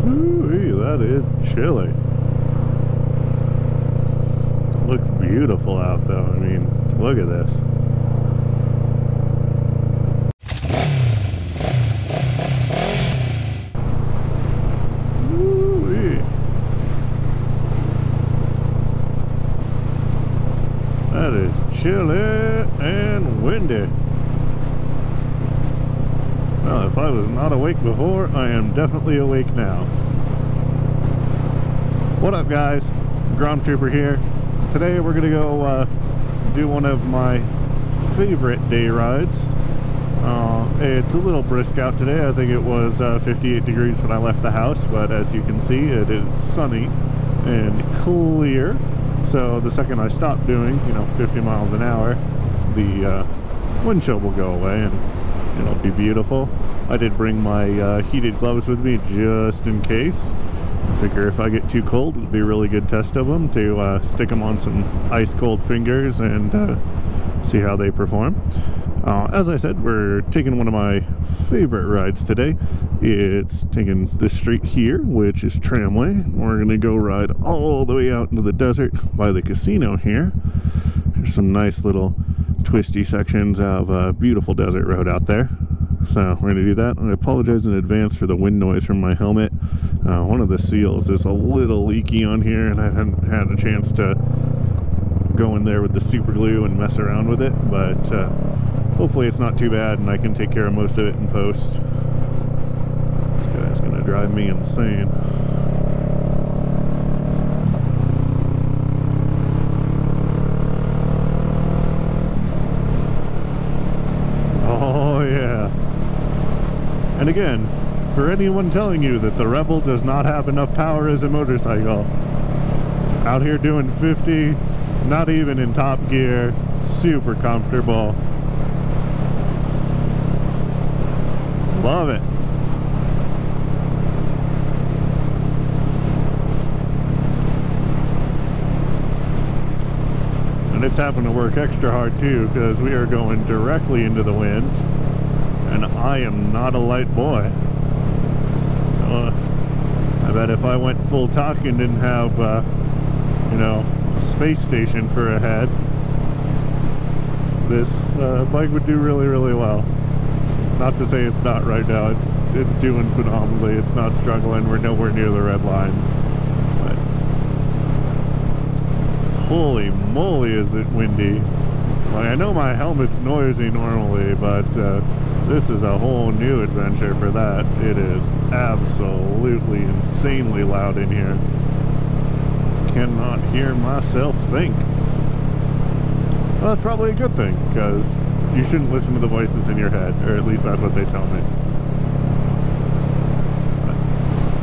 Ooh, that is chilly. Looks beautiful out though. I mean, look at this. Ooh-wee. That is chilly and windy. Well, if I was not awake before, I am definitely awake now. What up, guys? Grom Trooper here. Today we're gonna go do one of my favorite day rides. It's a little brisk out today. I think it was 58 degrees when I left the house, but as you can see, it is sunny and clear. So the second I stop doing, 50 miles an hour, the wind chill will go away and it'll be beautiful. I did bring my heated gloves with me just in case. I figure if I get too cold, it'll be a really good test of them to stick them on some ice cold fingers and see how they perform. As I said, we're taking one of my favorite rides today. It's taking this street here, which is Tramway. We're going to go ride all the way out into the desert by the casino here. There's some nice little twisty sections of a beautiful desert road out there. So we're going to do that. I apologize in advance for the wind noise from my helmet. One of the seals is a little leaky on here, and I haven't had a chance to go in there with the super glue and mess around with it, but hopefully it's not too bad and I can take care of most of it in post. This guy's going to drive me insane. Oh yeah. And again, for anyone telling you that the Rebel does not have enough power as a motorcycle, out here doing 50, not even in top gear, super comfortable. Love it. And it's having to work extra hard too, because we are going directly into the wind. And I am not a light boy. So, I bet if I went full talk and didn't have, a space station for a head, this bike would do really, really well. Not to say it's not right now. It's doing phenomenally. It's not struggling. We're nowhere near the red line. But holy moly, is it windy. Like, I know my helmet's noisy normally, but this is a whole new adventure for that. It is absolutely insanely loud in here. Cannot hear myself think. Well, that's probably a good thing, because you shouldn't listen to the voices in your head, or at least that's what they tell me. But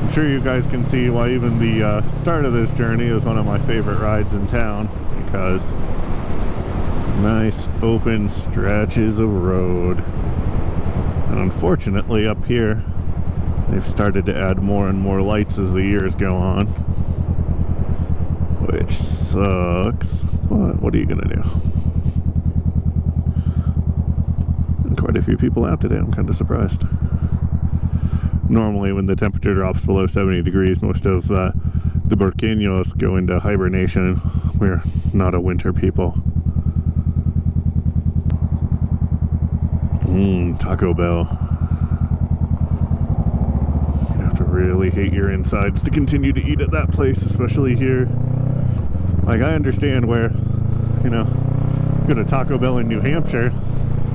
I'm sure you guys can see why even the start of this journey is one of my favorite rides in town, because nice open stretches of road. And unfortunately up here, they've started to add more and more lights as the years go on, which sucks, but what are you gonna do? And quite a few people out today. I'm kind of surprised. Normally when the temperature drops below 70 degrees, most of the Burqueños go into hibernation. We're not a winter people. Taco Bell. You have to really hate your insides to continue to eat at that place, especially here. Like, I understand where, go to Taco Bell in New Hampshire.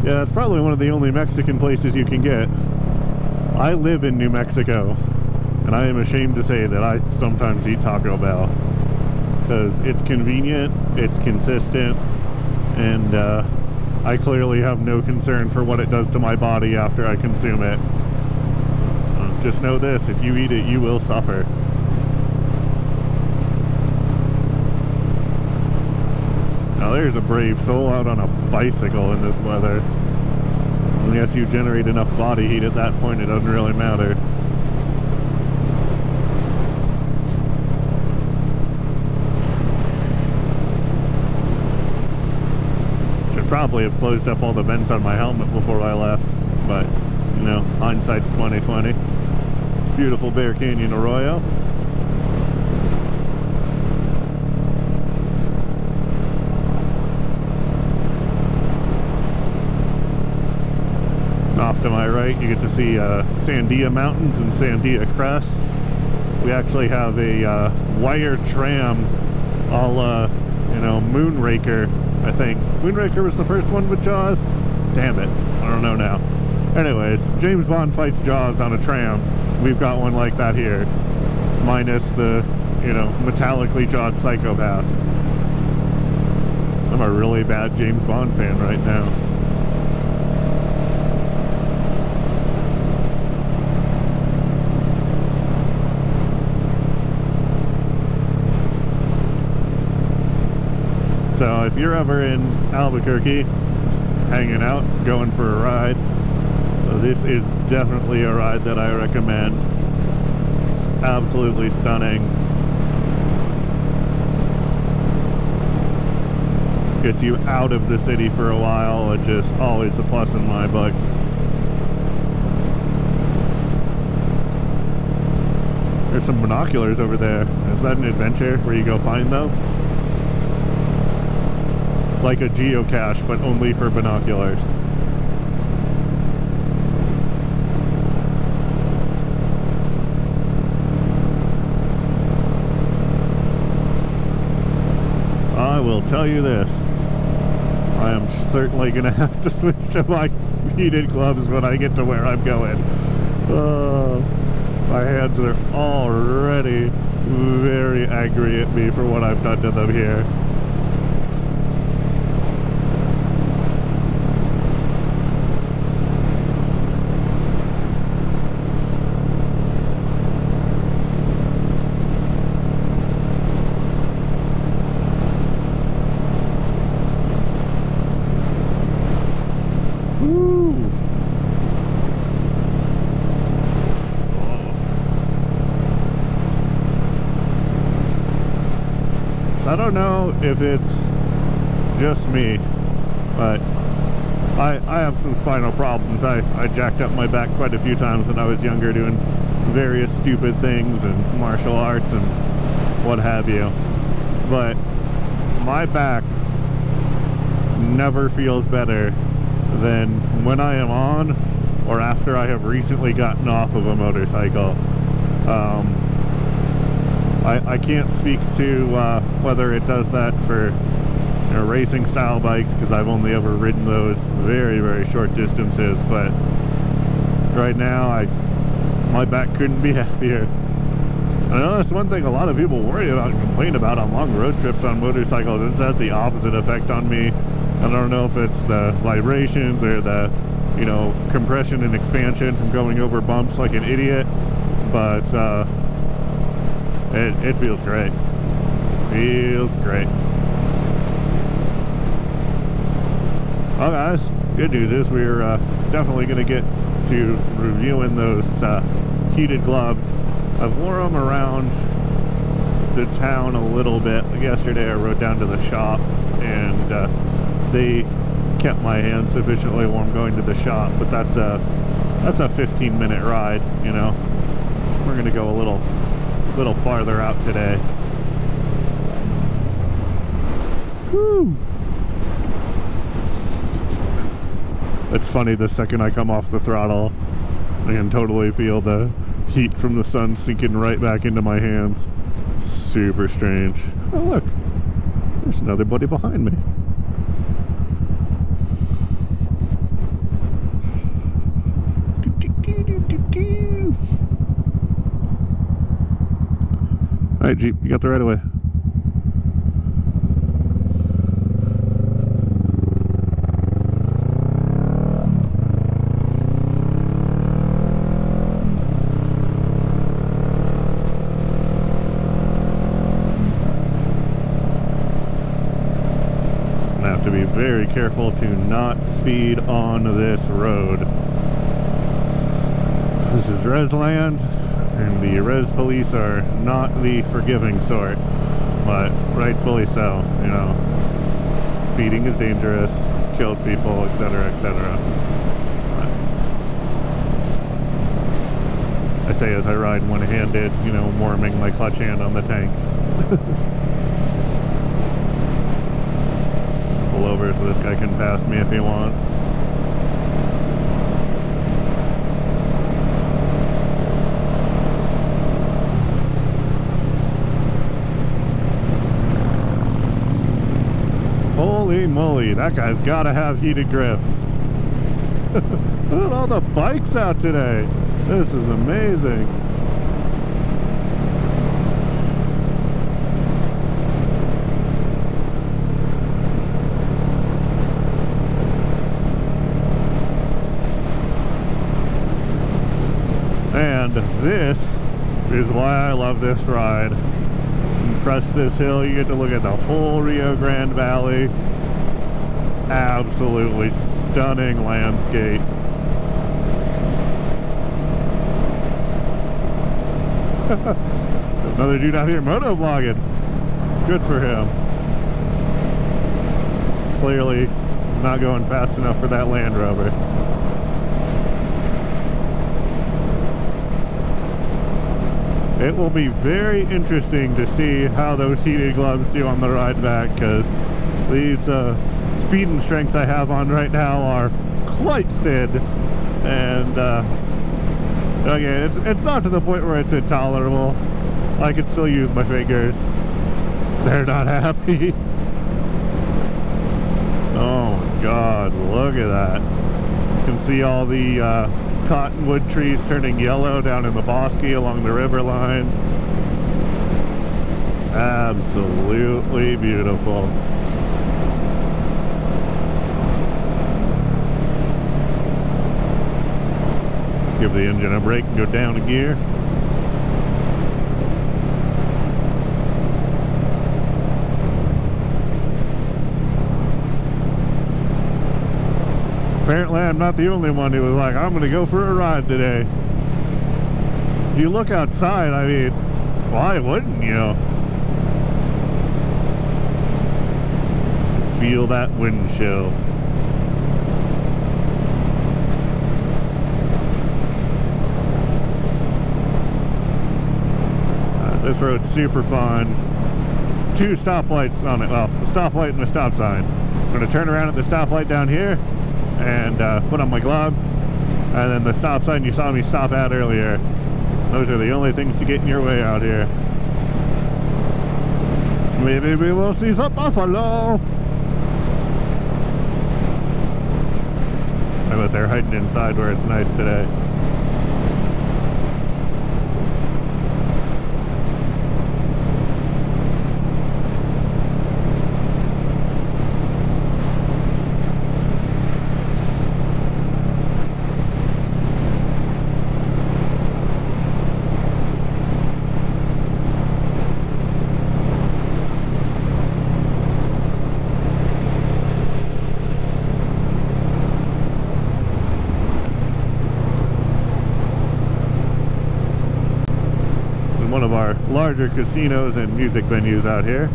Yeah, it's probably one of the only Mexican places you can get. I live in New Mexico, and I am ashamed to say that I sometimes eat Taco Bell. Because it's convenient, it's consistent, and I clearly have no concern for what it does to my body after I consume it. Just know this, if you eat it, you will suffer. Now there's a brave soul out on a bicycle in this weather. Unless you generate enough body heat at that point, it doesn't really matter. Should probably have closed up all the vents on my helmet before I left, but hindsight's 20/20. beautiful Bear Canyon Arroyo. Off to my right, you get to see Sandia Mountains and Sandia Crest. We actually have a wire tram, all you know, Moonraker, I think. Moonraker was the first one with Jaws? Damn it, I don't know now. Anyways, James Bond fights Jaws on a tram. We've got one like that here, minus the, you know, metallically jawed psychopaths. I'm a really bad James Bond fan right now. So if you're ever in Albuquerque, just hanging out, going for a ride, this is definitely a ride that I recommend. It's absolutely stunning. Gets you out of the city for a while, which is always a plus in my book. There's some binoculars over there. Is that an adventure where you go find them? It's like a geocache, but only for binoculars. I will tell you this. I am certainly going to have to switch to my heated gloves when I get to where I'm going. My hands are already very angry at me for what I've done to them here. I don't know if it's just me, but I have some spinal problems. I jacked up my back quite a few times when I was younger doing various stupid things and martial arts and what have you. But my back never feels better than when I am on or after I have recently gotten off of a motorcycle. I can't speak to whether it does that for, you know, racing style bikes, because I've only ever ridden those very, very short distances, but right now my back couldn't be happier. I know that's one thing a lot of people worry about and complain about on long road trips on motorcycles. It has the opposite effect on me. I don't know if it's the vibrations or the, you know, compression and expansion from going over bumps like an idiot, but it feels great. Feels great. Well, guys, good news is we're definitely going to get to reviewing those heated gloves. I've worn them around the town a little bit. Yesterday I rode down to the shop and they kept my hands sufficiently warm going to the shop, but that's a 15-minute ride, you know. We're going to go a little farther out today. Whew. It's funny, the second I come off the throttle, I can totally feel the heat from the sun sinking right back into my hands. Super strange. Oh look, there's another buddy behind me. Alright, Jeep, you got the right of way. I have to be very careful to not speed on this road. This is res land. And the res police are not the forgiving sort, but rightfully so, you know. Speeding is dangerous, kills people, etc., etc. I say as I ride one-handed, you know, warming my clutch hand on the tank. Pull over so this guy can pass me if he wants. Holy moly, that guy's gotta have heated grips. Look at all the bikes out today. This is amazing. And this is why I love this ride. You crest this hill, you get to look at the whole Rio Grande Valley. Absolutely stunning landscape. Another dude out here motovlogging. Good for him. Clearly not going fast enough for that Land Rover. It will be very interesting to see how those heated gloves do on the ride back, because these speed and strengths I have on right now are quite thin, and again, it's not to the point where it's intolerable. I can still use my fingers. They're not happy. Oh my god, look at that. You can see all the cottonwood trees turning yellow down in the bosque along the river line. Absolutely beautiful. Give the engine a brake and go down a gear. Apparently I'm not the only one who was like, I'm gonna go for a ride today. If you look outside, I mean, why wouldn't you? Feel that wind chill. This road's super fun. 2 stoplights on it. Well, a stoplight and a stop sign. I'm gonna turn around at the stoplight down here and put on my gloves, and then the stop sign you saw me stop at earlier. Those are the only things to get in your way out here. Maybe we will see some buffalo. I bet they're hiding inside where it's nice today. One of our larger casinos and music venues out here.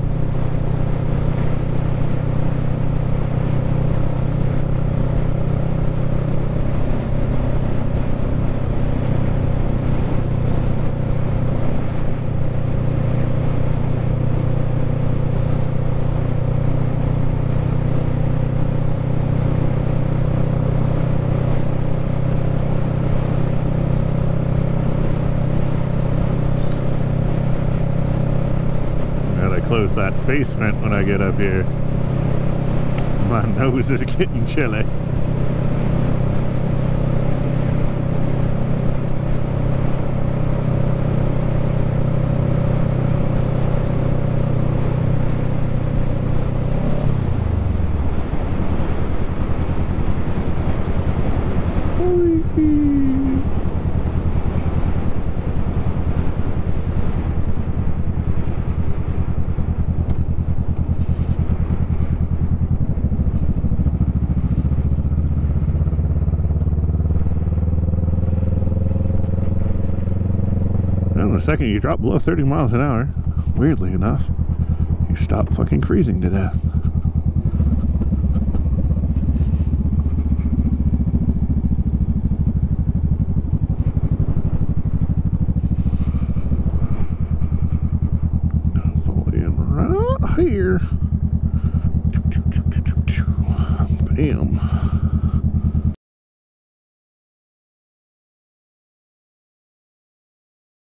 Close that face vent when I get up here. My nose is getting chilly. The second you drop below 30 miles an hour, weirdly enough, you stop fucking freezing to death. here. Bam.